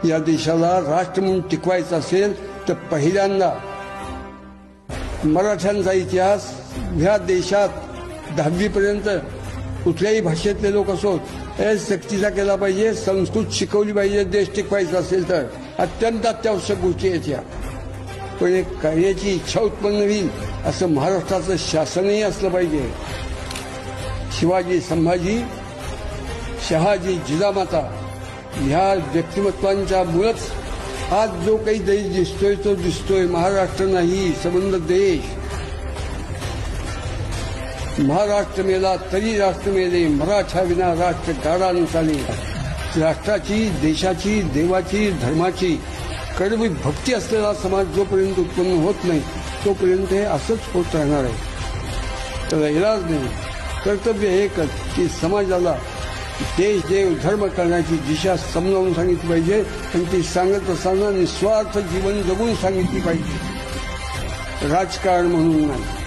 या देशाला राष्ट्र म्हणून टिकवायचं असेल तर पहिल्यांदा मराठ्यांचा इतिहास ह्या देशात 10वी पर्यंत कुठल्याही भाषेतले लोक असोत सक्तीचा केला पाहिजे, संस्कृत शिकवली पाहिजे. देश टिकवायचा असेल तर अत्यंत अत्यावश्यक गोष्टी आहेत या. पण एक कार्याची इच्छा उत्पन्न होईल असं महाराष्ट्राचं शासनही असलं पाहिजे. शिवाजी, संभाजी, शहाजी, जिजामाता ह्या व्यक्तिमत्वांच्या मुळेच आज जो काही देश दिसतोय तो दिसतोय. महाराष्ट्र नाही, संबंध देश. महाराष्ट्र मेला तरी राष्ट्र मेले, मराठा विना राष्ट्र गाडा न चाले. राष्ट्राची, देशाची, देवाची, धर्माची कडवी भक्ती असलेला समाज जोपर्यंत उत्पन्न होत नाही तोपर्यंत हे असंच होत राहणार आहे. तर इलाज नाही. कर्तव्य एकच की समाजाला देश, देव, धर्म करण्याची दिशा समजावून सांगितली पाहिजे आणि ती सांगत असताना निस्वार्थ जीवन जगून सांगितली पाहिजे, राजकारण म्हणून नाही.